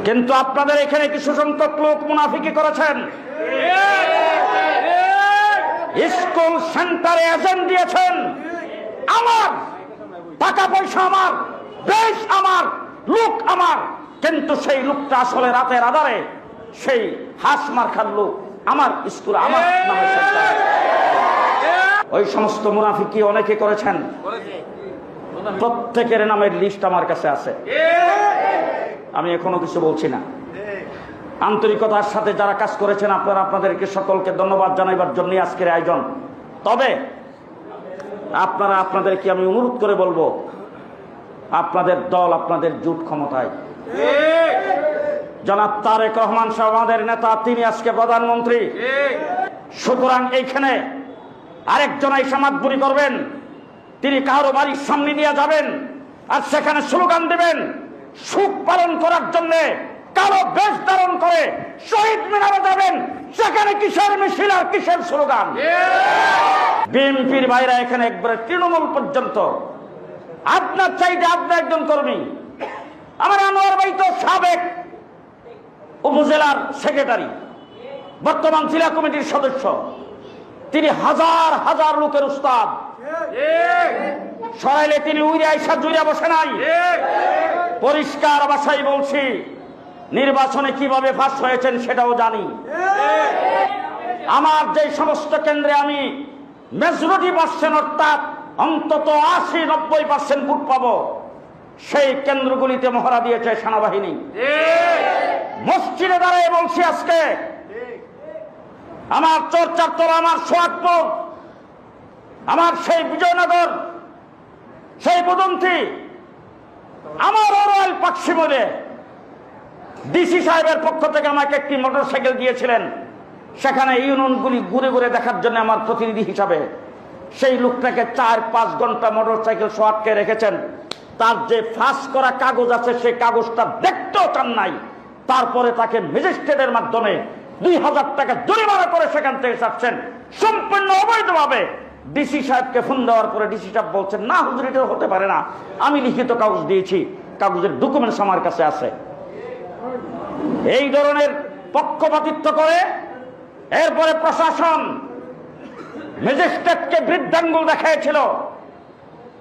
কিন্তু আপনাদের এখানে কিছু সংখ্যক লোক মুনাফিকি করেছেন। স্কুল সেন্টারে এজেন্ট দিয়েছেন, আমার টাকা পয়সা আমার, দেশ আমার, লোক আমার, কিন্তু সেই লোকটা আসলে রাতের আধারে সেই হাঁস মার্কার লোক আমার স্কুল আমার নামে সেন্টার। ওই সমস্ত মুনাফিকি অনেকে করেছেন, প্রত্যেকের নামের লিস্ট আমার কাছে আছে। আমি এখনো কিছু বলছি না। আন্তরিকতার সাথে যারা কাজ করেছেন আপনারা, আপনাদেরকে সকলকে ধন্যবাদ জানাইবার জন্য আজকের আয়োজন। তবে আপনারা, আপনাদেরকে আমি অনুরোধ করে বলবো, আপনাদের দল, আপনাদের জোট ক্ষমতায়, জনাব তারেক রহমান সাহেব আমাদের নেতা, তিনি আজকে প্রধানমন্ত্রী। সুতরাং এইখানে আরেকজন এসে মাতবুরি করবেন, তিনি কারো বাড়ির সামনে দিয়ে যাবেন আর সেখানে স্লোগান দেবেন, সুখ পালন করার জন্য কালো বেশ ধারণ করে শহীদ মিনারে যাবেন, সেখানে কিসের মিছিল আর কিসের স্লোগান? বিএনপির ভাইরা এখানে একবারে তৃণমূল পর্যন্ত, আপনার চাইতে আপনার একজন কর্মী, আমার আনোয়ার ভাই তো সাবেক উপজেলার সেক্রেটারি, বর্তমান জেলা কমিটির সদস্য, তিনি হাজার হাজার লোকের উস্তাদ। সরাইলে তিনি উইরে আইসা জুড়ে বসে নাই। পরিষ্কার ভাষায় বলছি, নির্বাচনে কিভাবে ফাঁস হয়েছেন সেটাও জানি। আমার যে সমস্ত কেন্দ্রে আমি মেজরিটি পার্সেন্ট, অর্থাৎ অন্তত 80-90% ভোট পাবো, সেই কেন্দ্রগুলিতে মহড়া দিয়েছে সেনাবাহিনী। মসজিদে দাঁড়ায় বলছি, আজকে আমার চরচারতলা, আমার সোহাগপুর, আমার সেই বিজয়নগর, সেই বুদন্তি, আমার রয়্যাল পাকশি বলে ডিসি সাহেবের পক্ষ থেকে আমাকে একটি মোটরসাইকেল দিয়েছিলেন। সেখানে ইউনিয়নগুলি ঘুরে ঘুরে দেখার জন্য আমার প্রতিনিধি হিসাবে সেই লোকটাকে 4-5 ঘন্টা মোটরসাইকেল সহ আটকে রেখেছেন। তার যে ফাঁস করা কাগজ আছে সেই কাগজটা দেখতেও চান নাই। তারপরে তাকে ম্যাজিস্ট্রেটের মাধ্যমে 2000 টাকা জরিমানা করে সেখান থেকে ছাড়ছেন সম্পূর্ণ অবৈধভাবে। ডিসি সাহেবকে ফোন দেওয়ার পরে ডিসি সাহেব বলছেন, না হুজুর, এটা হতে পারে না, আমি লিখিত কাগজ দিয়েছি, কাগজের ডকুমেন্টস আমার কাছে আছে। এই ধরনের পক্ষপাতিত্ব করে এরপরে প্রশাসন ম্যাজিস্ট্রেটকে বৃদ্ধাঙ্গুল দেখাইছিল।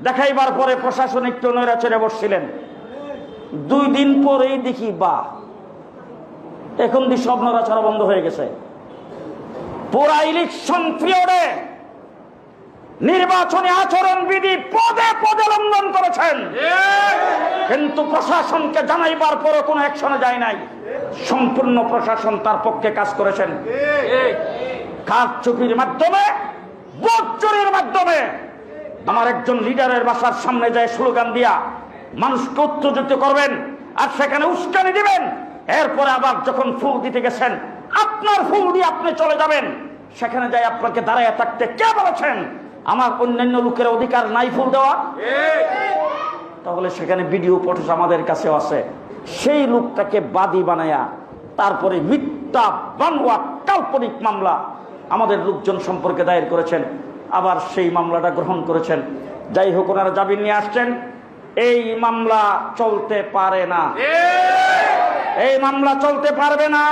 দেখাইবার পরে প্রশাসন একটু নৈরাচরে বসছিলেন। 2 দিন পরেই দেখি, বাহ, এখন দি সব নড়াচড়া বন্ধ হয়ে গেছে। পুরা ইলেকশন পিরিয়ডে নির্বাচনী আচরণ বিধি পদে পদে লঙ্ঘন করেছেন, কিন্তু প্রশাসনকে জানাইবার পরও কোনো অ্যাকশনে যায় নাই। সম্পূর্ণ প্রশাসন তার পক্ষে কাজ করেছেন। কারচুপির মাধ্যমে, ভোট চুরির মাধ্যমে আমার একজন লিডারের বাসার সামনে যায় স্লোগান দিয়া মানুষকে উত্তেজিত করবেন আর সেখানে উস্কানি দিবেন। এরপরে আবার যখন ফুল দিতে গেছেন, আপনার ফুল দিয়ে আপনি চলে যাবেন, সেখানে যাই আপনাকে দাঁড়ায় থাকতে কে বলেছেন? আমার অন্যান্য লোকের অধিকার নাই ফুল দেওয়া? তাহলে সেখানে ভিডিও ফুটেজ আমাদের কাছেও আছে। সেই লোকটাকে বাদী বানায়া তারপরে মিথ্যা বানোয়া কাল্পনিক মামলা আমাদের লোকজন সম্পর্কে দায়ের করেছেন, আবার সেই মামলাটা গ্রহণ করেছেন। যাই হোক, ওনারা জামিন নিয়ে আসছেন। এই মামলা চলতে পারে না, এই মামলা চলতে পারবে না।